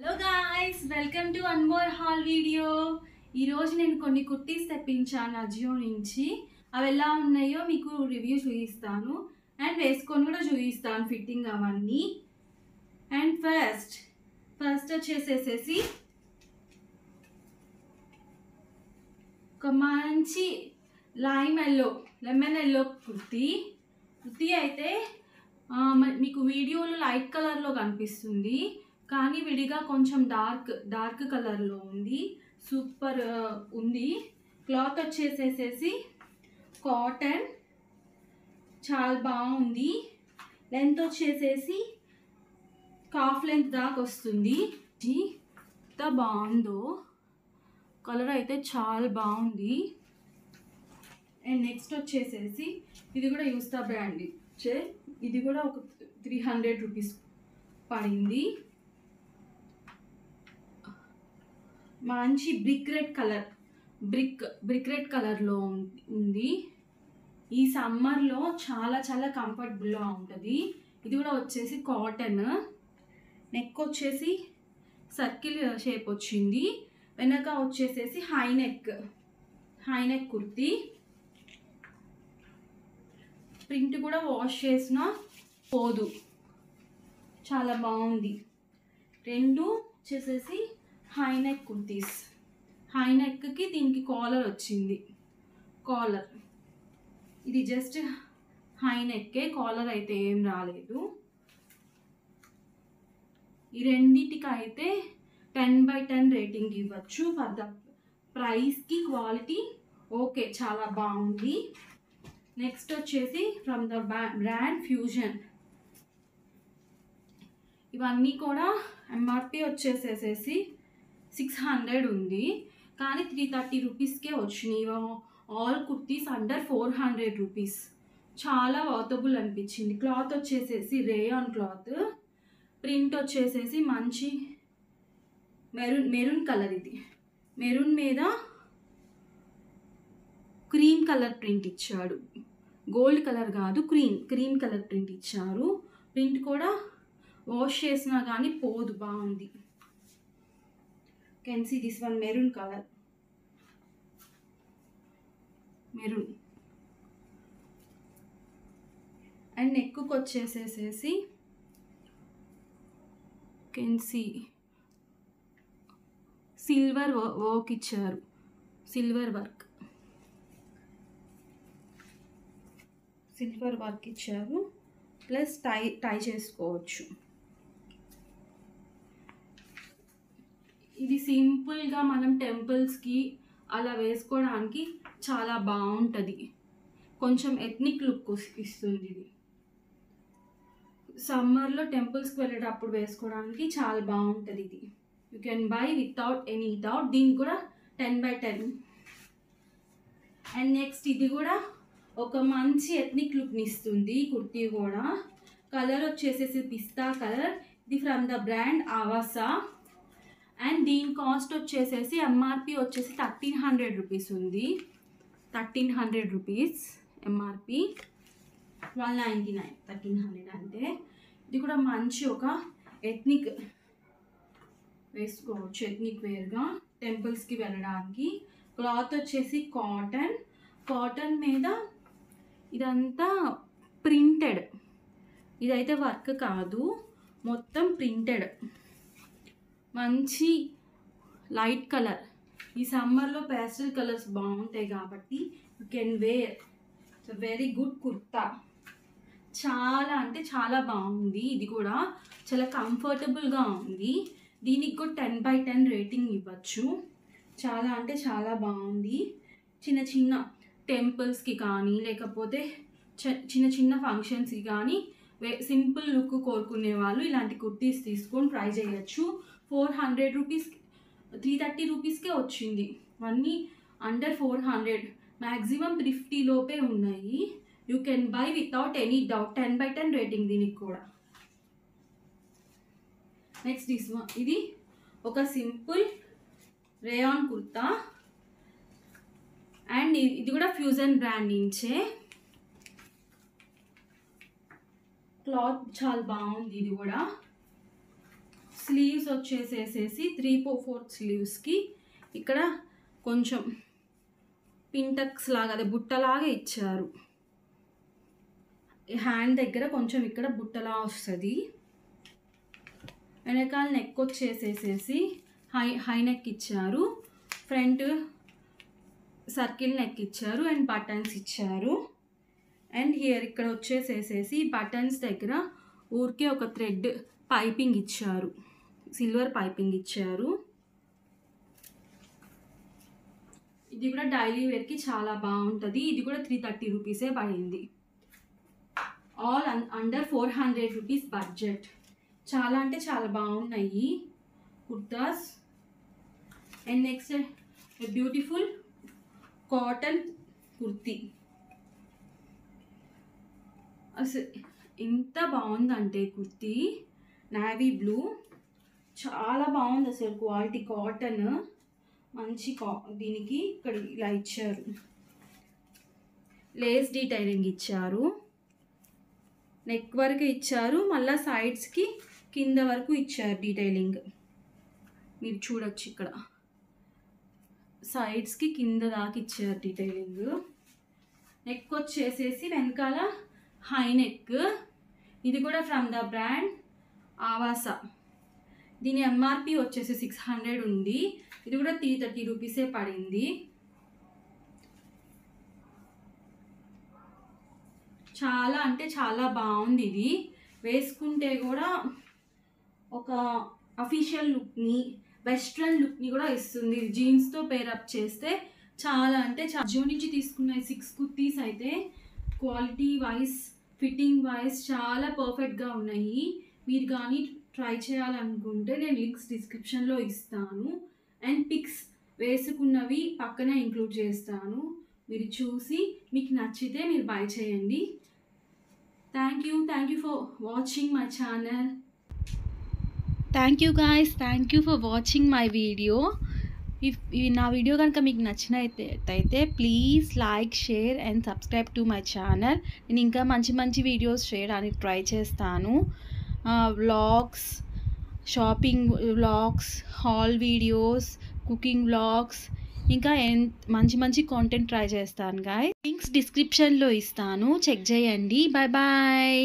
Hello guys, welcome to one more hall video. ఈరోజు నేను కొన్ని కుర్తీస్ తెప్పించాను అజియో నుంచి. అవి ఎలా ఉన్నాయో మీకు రివ్యూ చూపిస్తాను అండ్ వేసుకొని కూడా చూపిస్తాను ఫిట్టింగ్ అవన్నీ. అండ్ ఫస్ట్ వచ్చేసేసి ఒక మంచి లెమన్ ఎల్లో కుర్తీ అయితే మీకు వీడియోలో లైట్ కలర్లో కనిపిస్తుంది, కానీ విడిగా కొంచెం డార్క్ కలర్లో ఉంది. సూపర్ ఉంది. క్లాత్ వచ్చేసేసి కాటన్, చాలా బాగుంది. లెంత్ వచ్చేసేసి కాఫ్ లెంత్ దాకా వస్తుంది. ఎంత బాగుందో, కలర్ అయితే చాలా బాగుంది. అండ్ నెక్స్ట్ వచ్చేసేసి ఇది కూడా యూస్తా బ్రాండ్ ఇది కూడా ఒక 300 రూపీస్ పడింది. మంచి బ్రిక్ రెడ్ కలర్లో ఉంది. ఈ సమ్మర్లో చాలా కంఫర్టబుల్గా ఉంటుంది. ఇది కూడా వచ్చేసి కాటన్. నెక్ వచ్చేసి సర్కిల్ షేప్ వచ్చింది. వెనక వచ్చేసేసి హై నెక్ కుర్తీ. ప్రింట్ కూడా వాష్ చేసినా పోదు, చాలా బాగుంది. రెండు వచ్చేసేసి హై నెక్ కుర్తీస్. హై నెక్కి దీనికి కాలర్ వచ్చింది. ఇది జస్ట్ హై నెక్కే, కాలర్ అయితే ఏం రాలేదు. ఈ రెండిటికి అయితే 10/10 రేటింగ్ ఇవ్వచ్చు. ఫర్ ద ప్రైస్కి క్వాలిటీ ఓకే, చాలా బాగుంది. నెక్స్ట్ వచ్చేసి ఫ్రమ్ ద బ్రాండ్ ఫ్యూజన్. ఇవన్నీ కూడా ఎంఆర్పి వచ్చేసేసి 600 ఉంది, కానీ 330 రూపీస్కే వచ్చినాయి. All kurtis under 400 rupees. చాలా వర్తబుల్ అనిపించింది. క్లాత్ వచ్చేసేసి రేయాన్ క్లాత్. ప్రింట్ వచ్చేసేసి మంచి మెరూన్ కలర్. ఇది మెరూన్ మీద క్రీమ్ కలర్ ప్రింట్ ఇచ్చాడు. గోల్డ్ కలర్ కాదు, క్రీమ్ కలర్ ప్రింట్ ఇచ్చారు. ప్రింట్ కూడా వాష్ చేసినా కానీ పోదు, బాగుంది. Can see this one maroon colour. And నెక్కు వచ్చేసేసి కెన్ సీ సిల్వర్ వర్క్ ఇచ్చారు. సిల్వర్ వర్క్ ఇచ్చారు. ప్లస్ టై చేసుకోవచ్చు. ఇది సింపుల్గా మనం టెంపుల్స్కి అలా వేసుకోవడానికి చాలా బాగుంటుంది. కొంచెం ఎథ్నిక్ లుక్ ఇస్తుంది. ఇది సమ్మర్లో టెంపుల్స్కి వెళ్ళేటప్పుడు వేసుకోవడానికి చాలా బాగుంటుంది. ఇది you can buy without any doubt. దీనికి కూడా 10/10. అండ్ నెక్స్ట్ ఇది కూడా ఒక మంచి ఎథ్నిక్ లుక్ని ఇస్తుంది. కుర్తీ కూడా కలర్ వచ్చేసేసి పిస్తా కలర్. ఇది from the brand Avaasa. And దీని కాస్ట్ వచ్చేసేసి ఎంఆర్పి వచ్చేసి 1300 రూపీస్ ఉంది. 1300 రూపీస్ ఎంఆర్పి. 1299. 1300 అంటే ఇది కూడా మంచి ఒక ఎథ్నిక్ వేసుకోవచ్చు, ఎథ్నిక్ వేర్గా టెంపుల్స్కి వెళ్ళడానికి. క్లాత్ వచ్చేసి కాటన్ మీద ఇదంతా ప్రింటెడ్. ఇదైతే వర్క్ కాదు, మొత్తం ప్రింటెడ్. మంచి లైట్ కలర్. ఈ సమ్మర్లో పేస్టల్ కలర్స్ బాగుంటాయి కాబట్టి you can wear. It's very good kurta. చాలా అంటే చాలా బాగుంది. ఇది కూడా చాలా కంఫర్టబుల్గా ఉంది. దీనికి కూడా 10/10 రేటింగ్ ఇవ్వచ్చు. చాలా అంటే చాలా బాగుంది. చిన్న టెంపుల్స్కి కానీ లేకపోతే చిన్న ఫంక్షన్స్కి కానీ సింపుల్ లుక్ కోరుకునే వాళ్ళు ఇలాంటి కుర్తీస్ తీసుకొని ట్రై చేయొచ్చు. 400 రూపీస్, 330 రూపీస్కే వచ్చింది. అన్నీ అండర్ 400, మ్యాక్సిమం 350 లోపే ఉన్నాయి. You can buy without any doubt. 10/10 rating దీనికి కూడా. నెక్స్ట్ ఇది ఒక సింపుల్ రేయాన్ కుర్తా. అండ్ ఇది కూడా ఫ్యూజన్ బ్రాండ్ నుంచే. క్లాత్ చాలా బాగుంది. ఇది కూడా స్లీవ్స్ వచ్చేసేసి 3/4 స్లీవ్స్కి ఇక్కడ కొంచెం పింటక్స్ లాగా అదే బుట్టలాగా ఇచ్చారు. హ్యాండ్ దగ్గర కొంచెం ఇక్కడ బుట్టలా వస్తుంది. వెనకాల నెక్ వచ్చేసేసి హై నెక్ ఇచ్చారు. ఫ్రంట్ సర్కిల్ నెక్ ఇచ్చారు అండ్ బటన్స్ ఇచ్చారు. అండ్ హియర్ ఇక్కడ వచ్చేసేసి బటన్స్ దగ్గర ఊరికే ఒక థ్రెడ్ పైపింగ్ ఇచ్చారు, సిల్వర్ పైపింగ్ ఇచ్చారు. ఇది కూడా డైలీ వేర్కి చాలా బాగుంటుంది. ఇది కూడా 330 రూపీసే పడింది. All under 400 rupees budget. చాలా అంటే చాలా బాగున్నాయి kurtas. And next beautiful cotton kurti. అసలు ఎంత బాగుందంటే కుర్తీ నావీ బ్లూ, చాలా బాగుంది అసలు క్వాలిటీ. కాటన్ మంచి దీనికి ఇక్కడ ఇలా ఇచ్చారు, లేస్ డీటైలింగ్ ఇచ్చారు, నెక్ వరకు ఇచ్చారు, మళ్ళీ సైడ్స్కి కింద వరకు ఇచ్చారు డీటైలింగ్. మీరు చూడొచ్చు ఇక్కడ సైడ్స్కి కింద దాకా ఇచ్చారు డీటైలింగ్. నెక్ వచ్చేసేసి వెనకాల హై నెక్. ఇది కూడా ఫ్రమ్ ద బ్రాండ్ ఆవాసా. దీని ఎంఆర్పి వచ్చేసి 600 ఉంది. ఇది కూడా 330 రూపీసే పడింది. చాలా అంటే చాలా బాగుంది. ఇది వేసుకుంటే కూడా ఒక అఫీషియల్ లుక్ని, వెస్ట్రన్ లుక్ని కూడా ఇస్తుంది. జీన్స్తో పేరప్ చేస్తే చాలా అంటే అజియో నుంచి తీసుకున్న 6 కుర్తీస్ అయితే క్వాలిటీ వైజ్, ఫిట్టింగ్ వైజ్ చాలా పర్ఫెక్ట్గా ఉన్నాయి. మీరు కానీ ట్రై చేయాలనుకుంటే నేను లింక్స్ డిస్క్రిప్షన్లో ఇస్తాను. అండ్ పిక్స్ వేసుకున్నవి పక్కన ఇంక్లూడ్ చేస్తాను. మీరు చూసి మీకు నచ్చితే మీరు బై చేయండి. Thank you for watching my channel. Thank you guys, thank you for watching my video. నా వీడియో కనుక మీకు నచ్చినట్టయితే please like, share and subscribe to my channel. నేను ఇంకా మంచి మంచి వీడియోస్ చేయడానికి ట్రై చేస్తాను. Vlogs, shopping vlogs, haul videos, cooking vlogs, ఇంకా మంచి మంచి కాంటెంట్ ట్రై చేస్తాను గాయ్. లింక్స్ డిస్క్రిప్షన్లో ఇస్తాను, చెక్ చేయండి. Bye bye.